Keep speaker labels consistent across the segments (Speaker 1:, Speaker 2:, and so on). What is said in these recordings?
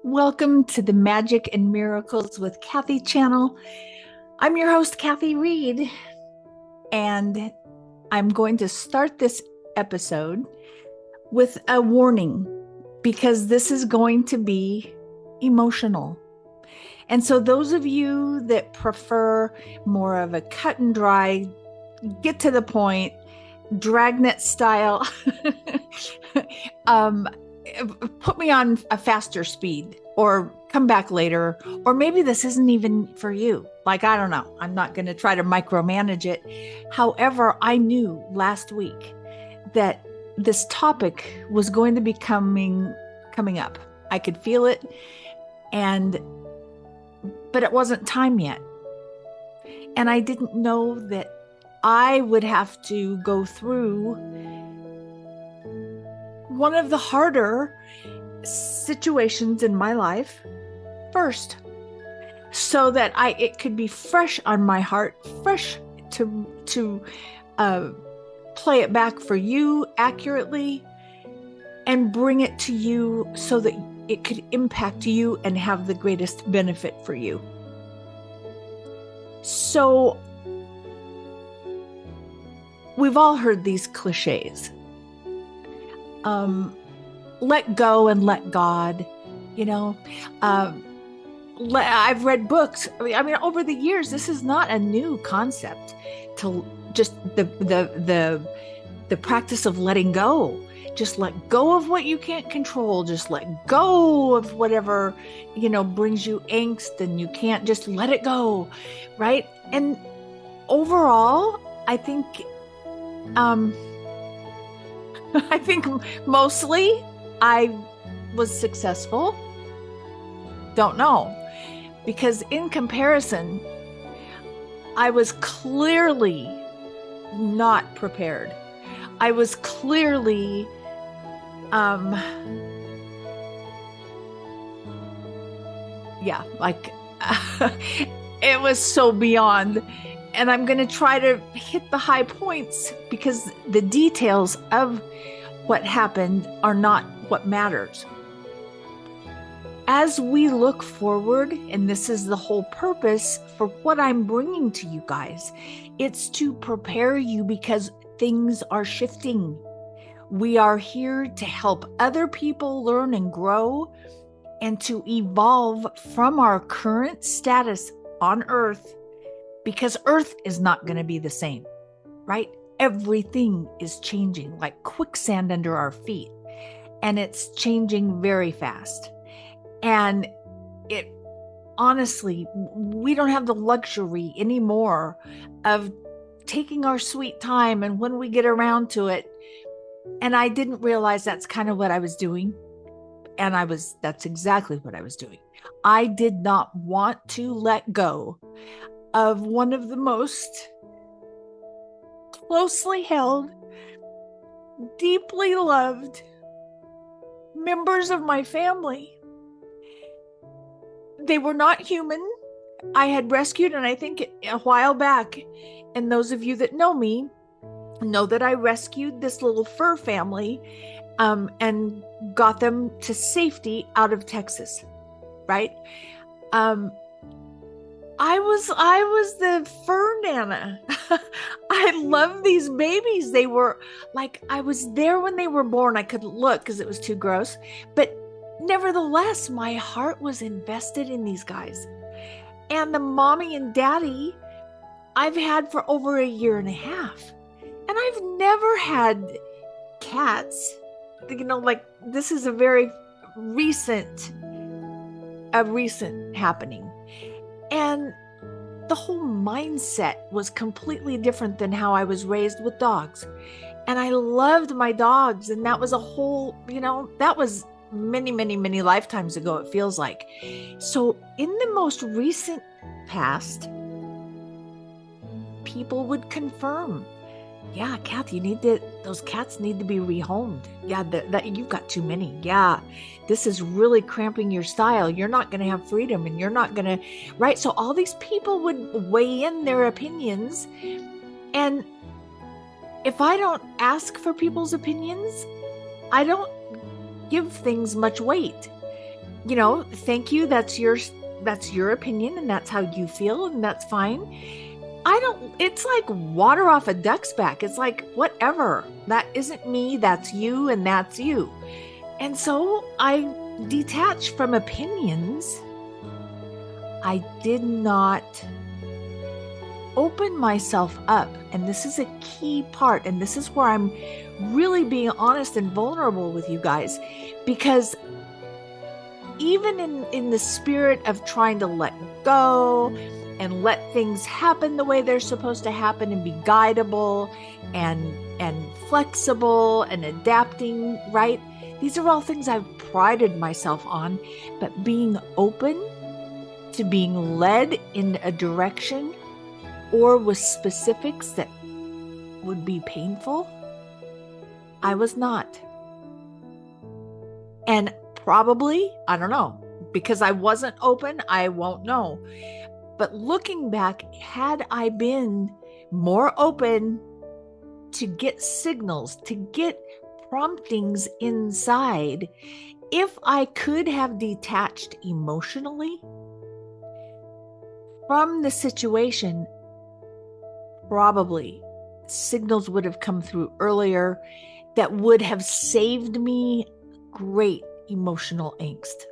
Speaker 1: Welcome to the Magic and Miracles with Kathy channel. I'm your host, Kathy Reed, and I'm going to start this episode with a warning because this is going to be emotional. And so, those of you that prefer more of a cut and dry, get to the point, dragnet style, um, put me on a faster speed or come back later, or maybe this isn't even for you. Like, I don't know. I'm not going to try to micromanage it. However, I knew last week that this topic was going to be coming up. I could feel it, but it wasn't time yet. And I didn't know that I would have to go through one of the harder situations in my life first, so that it could be fresh on my heart, fresh to play it back for you accurately and bring it to you so that it could impact you and have the greatest benefit for you. So we've all heard these cliches. Let go and let God, I've read books. I mean, over the years, this is not a new concept to just the practice of letting go. Just let go of what you can't control. Just let go of whatever, brings you angst and you can't just let it go. Right. And overall, I think, I think mostly I was successful. Don't know. Because in comparison, I was clearly not prepared. I was clearly, it was so beyond. And I'm going to try to hit the high points because the details of what happened are not what matters. As we look forward, and this is the whole purpose for what I'm bringing to you guys, it's to prepare you because things are shifting. We are here to help other people learn and grow and to evolve from our current status on Earth, because Earth is not going to be the same, right? Everything is changing like quicksand under our feet, and it's changing very fast. And it honestly, we don't have the luxury anymore of taking our sweet time. And when we get around to it, and I didn't realize that's kind of what I was doing. And that's exactly what I was doing. I did not want to let go of one of the most closely held, deeply loved members of my family. They were not human. I had rescued, and I think a while back, and those of you that know me know that I rescued this little fur family and got them to safety out of Texas, right? I was the fur nana. I love these babies. They were like, I was there when they were born. I couldn't look because it was too gross. But nevertheless, my heart was invested in these guys. And the mommy and daddy I've had for over a year and a half. And I've never had cats. Like, this is a very recent happening. And the whole mindset was completely different than how I was raised with dogs. And I loved my dogs. And that was a whole, that was many, many, many lifetimes ago, it feels like. So in the most recent past, people would confirm, yeah, Kathy, those cats need to be rehomed. Yeah, that you've got too many. Yeah, this is really cramping your style. You're not going to have freedom, and you're not going to, right? So all these people would weigh in their opinions. And if I don't ask for people's opinions, I don't give things much weight. Thank you. That's your opinion, and that's how you feel, and that's fine. It's like water off a duck's back. It's like, whatever. That isn't me, that's you, and that's you. And so I detach from opinions. I did not open myself up. And this is a key part. And this is where I'm really being honest and vulnerable with you guys, because even in the spirit of trying to let go and let things happen the way they're supposed to happen and be guidable and flexible and adapting, right? These are all things I've prided myself on, but being open to being led in a direction or with specifics that would be painful, I was not. And probably, I don't know, because I wasn't open, I won't know. But looking back, had I been more open to get signals, to get promptings inside, if I could have detached emotionally from the situation, probably signals would have come through earlier that would have saved me great emotional angst.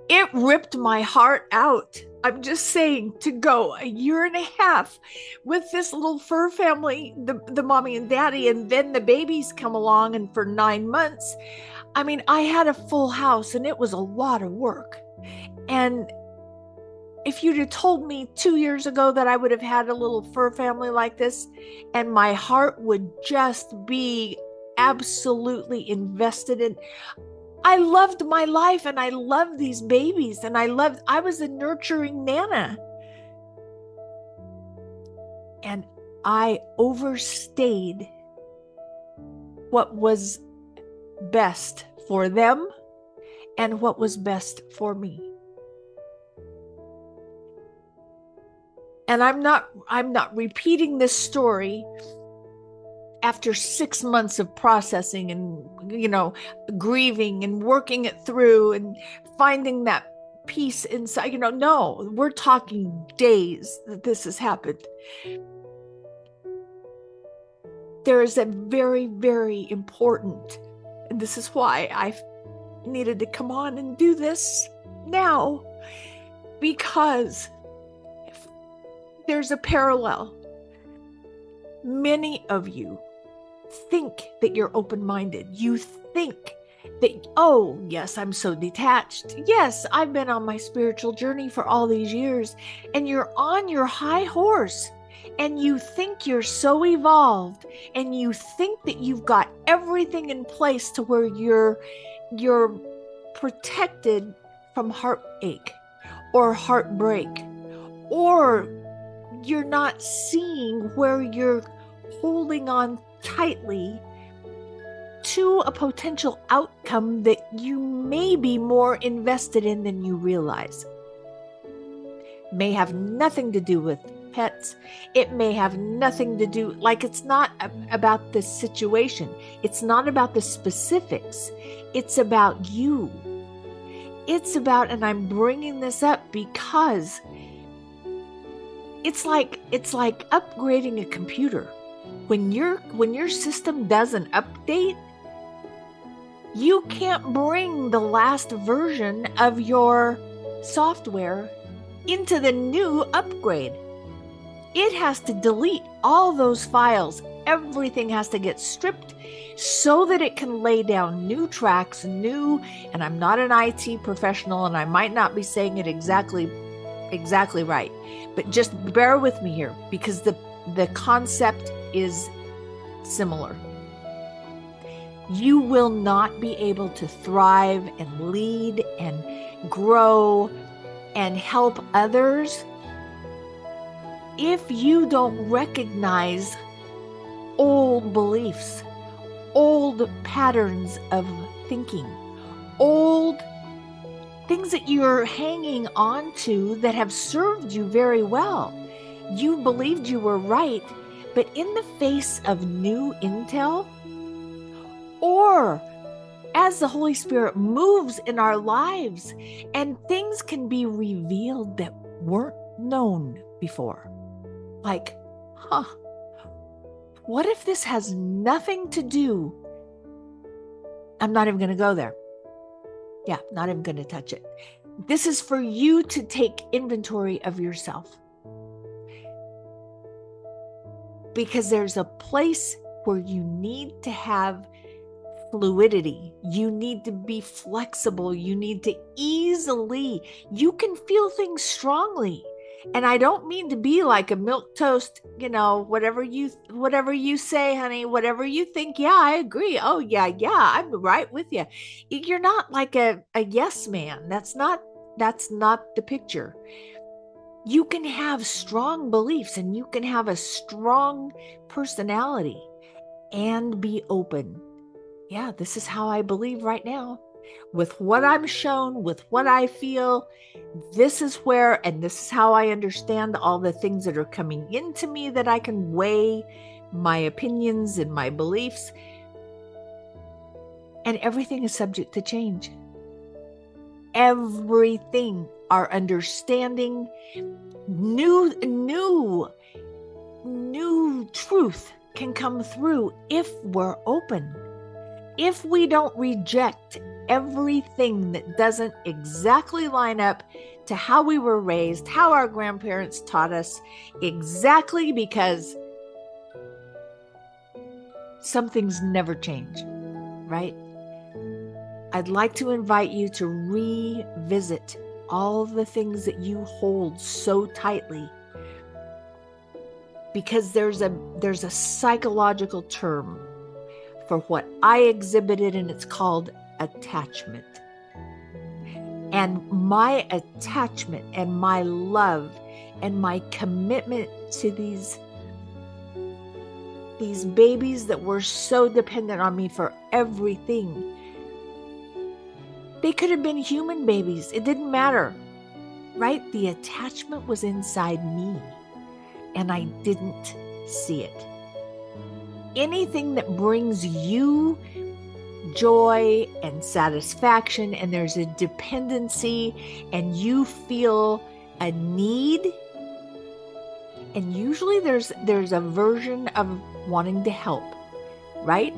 Speaker 1: It ripped my heart out. I'm just saying, to go a year and a half with this little fur family, the mommy and daddy, and then the babies come along, and for 9 months, I mean, I had a full house, and it was a lot of work. And if you'd have told me 2 years ago that I would have had a little fur family like this, and my heart would just be absolutely invested in, I loved my life, and I loved these babies, and I was a nurturing Nana. And I overstayed what was best for them and what was best for me. And I'm not repeating this story after 6 months of processing and, grieving and working it through and finding that peace inside. No, we're talking days that this has happened. There is a very, very important, and this is why I needed to come on and do this now, because there's a parallel. Many of you think that you're open-minded. You think that, oh, yes, I'm so detached. Yes, I've been on my spiritual journey for all these years, and you're on your high horse, and you think you're so evolved, and you think that you've got everything in place to where you're protected from heartache or heartbreak, or you're not seeing where you're holding on tightly to a potential outcome that you may be more invested in than you realize. May have nothing to do with pets. It may have nothing to do, it's not about the situation. It's not about the specifics. It's about you. It's about, and I'm bringing this up because it's like upgrading a computer. When your system does an update, you can't bring the last version of your software into the new upgrade. It has to delete all those files. Everything has to get stripped so that it can lay down new tracks, and I'm not an IT professional, and I might not be saying it exactly right, but just bear with me here, because the concept is similar. You will not be able to thrive and lead and grow and help others if you don't recognize old beliefs, old patterns of thinking, old things that you're hanging on to that have served you very well. You believed you were right, but in the face of new intel, or as the Holy Spirit moves in our lives, and things can be revealed that weren't known before. Like, what if this has nothing to do? I'm not even going to go there. Yeah, not even going to touch it. This is for you to take inventory of yourself. Because there's a place where you need to have fluidity. You need to be flexible. You need to you can feel things strongly. And I don't mean to be like a milquetoast, whatever you say, honey, whatever you think. Yeah, I agree. Oh yeah, I'm right with you. You're not like a yes man. That's not the picture. You can have strong beliefs and you can have a strong personality and be open. Yeah, this is how I believe right now. With what I'm shown, with what I feel, this is where, and this is how I understand all the things that are coming into me, that I can weigh my opinions and my beliefs. And everything is subject to change. Everything, our understanding, new truth can come through if we're open. If we don't reject everything that doesn't exactly line up to how we were raised, how our grandparents taught us, exactly, because some things never change, right? I'd like to invite you to revisit all the things that you hold so tightly, because there's a psychological term for what I exhibited, and it's called attachment. And my attachment and my love and my commitment to these babies that were so dependent on me for everything. They could have been human babies. It didn't matter, right? The attachment was inside me, and I didn't see it. Anything that brings you joy and satisfaction, and there's a dependency, and you feel a need, and usually there's a version of wanting to help, right?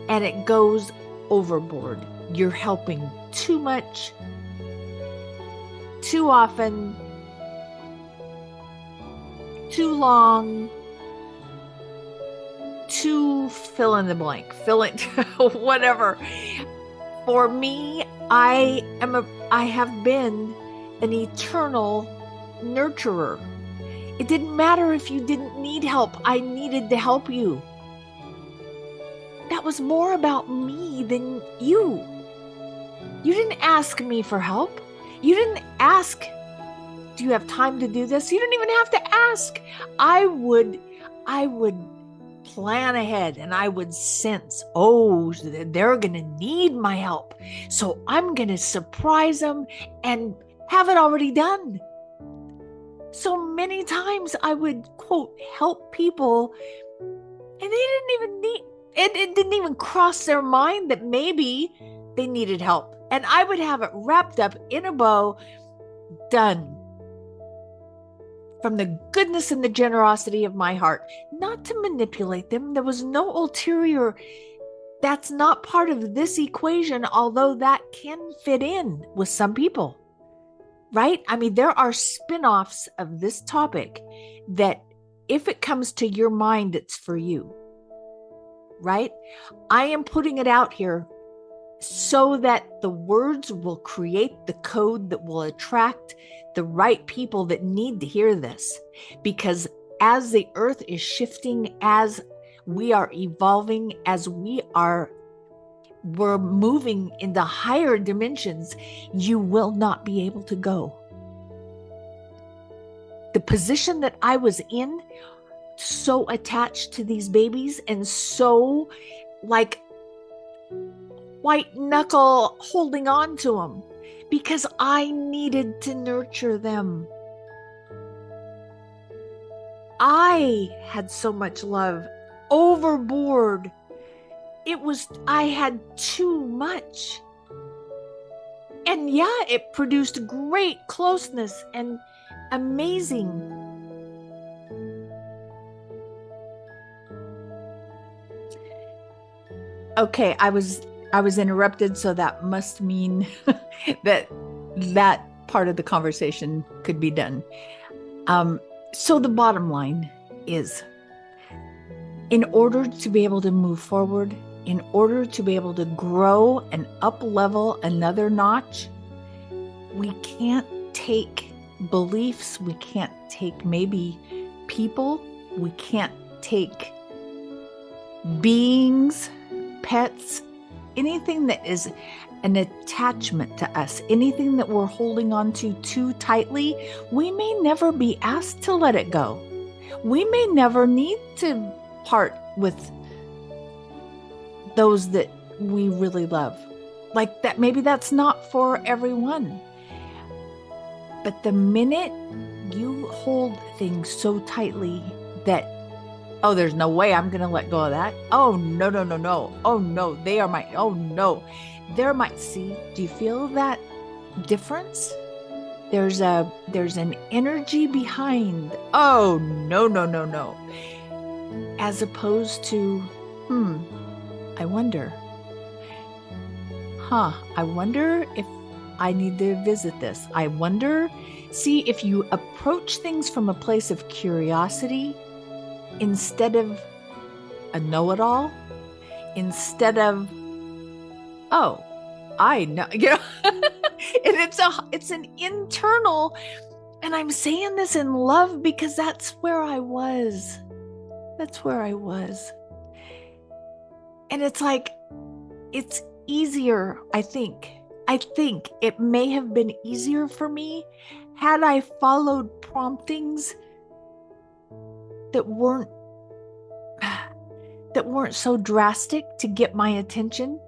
Speaker 1: And it goes overboard. You're helping too much, too often, too long, to fill in the blank, whatever. For me, I have been an eternal nurturer. It didn't matter if you didn't need help. I needed to help you. That was more about me than you. You didn't ask me for help. You didn't ask, do you have time to do this? You didn't even have to ask. I would plan ahead, and I would sense, they're going to need my help. So I'm going to surprise them and have it already done. So many times I would, quote, help people, and they didn't even need it. It didn't even cross their mind that maybe they needed help. And I would have it wrapped up in a bow, done. From the goodness and the generosity of my heart, not to manipulate them. There was no ulterior. That's not part of this equation, although that can fit in with some people, right? I mean, there are spin-offs of this topic that if it comes to your mind, it's for you, right? I am putting it out here so that the words will create the code that will attract the right people that need to hear this. Because as the earth is shifting, as we are evolving, as we're moving into higher dimensions, you will not be able to go. The position that I was in, so attached to these babies and so like white knuckle holding on to them, because I needed to nurture them. I had so much love overboard. I had too much. And yeah, it produced great closeness and amazing. Okay, I was interrupted, so that must mean that part of the conversation could be done. So the bottom line is, in order to be able to move forward, in order to be able to grow and up level another notch, we can't take beliefs, we can't take maybe people, we can't take beings, pets, anything that is an attachment to us, anything that we're holding on to too tightly. We may never be asked to let it go. We may never need to part with those that we really love. Like that, maybe that's not for everyone. But the minute you hold things so tightly that, oh, there's no way I'm going to let go of that. Oh, no, no, no, no. Oh, no, they are my, oh, no. They're my, see, do you feel that difference? There's an energy behind, oh, no, no, no, no. As opposed to, I wonder. I wonder if I need to visit this. I wonder, see, if you approach things from a place of curiosity, instead of a know-it-all, instead of, oh, I know, you know, and it's an internal, and I'm saying this in love because that's where I was. That's where I was. And it's like, it's easier, I think it may have been easier for me had I followed promptings that weren't so drastic to get my attention.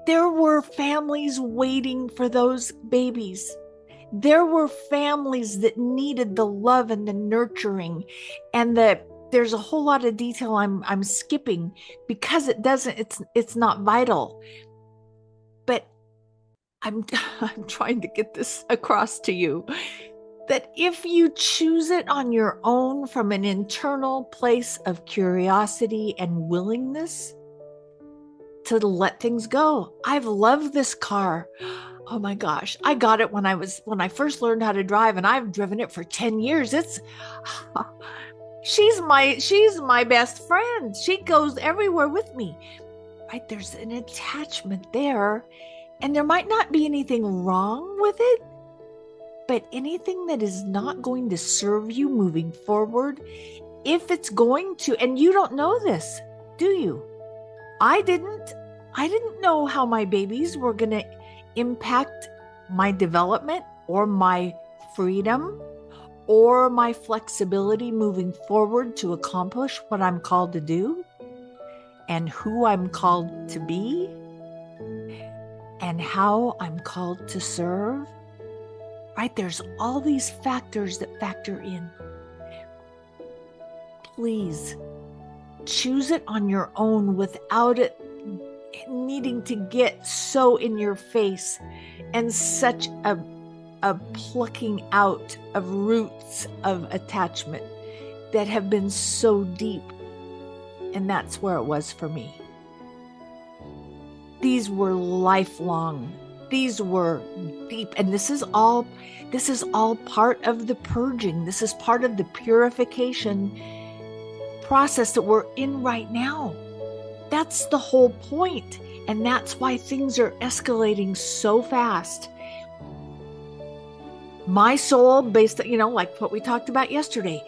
Speaker 1: There were families waiting for those babies. There were families that needed the love and the nurturing, and there's a whole lot of detail I'm skipping because it's not vital. But I'm trying to get this across to you, that if you choose it on your own from an internal place of curiosity and willingness to let things go. I've loved this car. Oh my gosh. I got it when I first learned how to drive, and I've driven it for 10 years. She's my best friend. She goes everywhere with me. Right? There's an attachment there, and there might not be anything wrong with it, but anything that is not going to serve you moving forward, if it's going to, and you don't know this, do you? I didn't know how my babies were going to impact my development or my freedom or my flexibility moving forward to accomplish what I'm called to do and who I'm called to be and how I'm called to serve. Right? There's all these factors that factor in. Please choose it on your own without it needing to get so in your face and such a plucking out of roots of attachment that have been so deep. And that's where it was for me. These were lifelong. These were deep. And this is all part of the purging. This is part of the purification process that we're in right now. That's the whole point. And that's why things are escalating so fast. My soul, based, like what we talked about yesterday,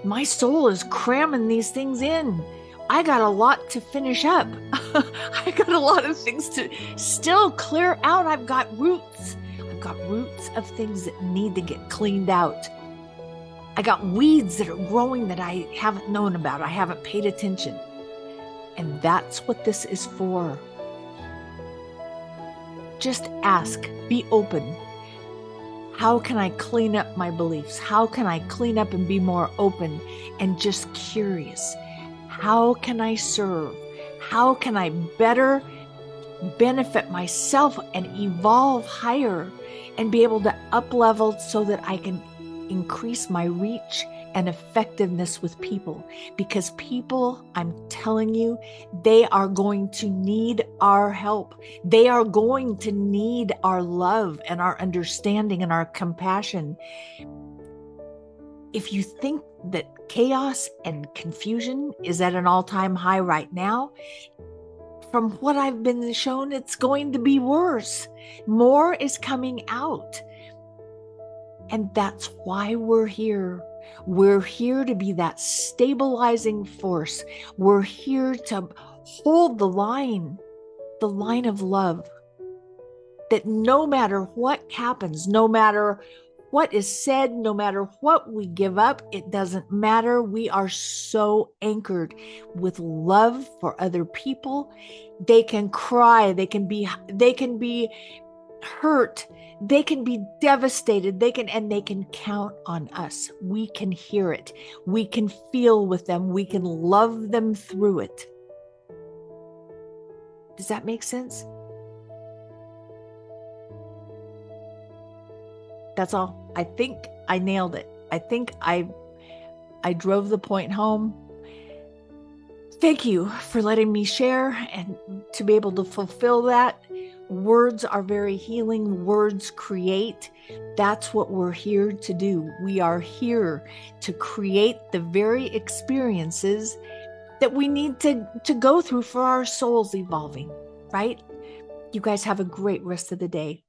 Speaker 1: my soul is cramming these things in. I got a lot to finish up. I got a lot of things to still clear out. I've got roots. I've got roots of things that need to get cleaned out. I got weeds that are growing that I haven't known about. I haven't paid attention. And that's what this is for. Just ask, be open. How can I clean up my beliefs? How can I clean up and be more open and just curious? How can I serve? How can I better benefit myself and evolve higher and be able to up level so that I can increase my reach and effectiveness with people? Because people, I'm telling you, they are going to need our help. They are going to need our love and our understanding and our compassion. If you think that chaos and confusion is at an all-time high right now, from what I've been shown, it's going to be worse. More is coming out. And that's why we're here. We're here to be that stabilizing force. We're here to hold the line of love. That no matter what happens, no matter what is said, no matter what we give up, it doesn't matter. We are so anchored with love for other people. They can cry, they can be hurt, they can be devastated, they can count on us. We can hear it. We can feel with them. We can love them through it. Does that make sense? That's all. I think I nailed it. I think I drove the point home. Thank you for letting me share and to be able to fulfill that. Words are very healing. Words create. That's what we're here to do. We are here to create the very experiences that we need to go through for our souls evolving, right? You guys have a great rest of the day.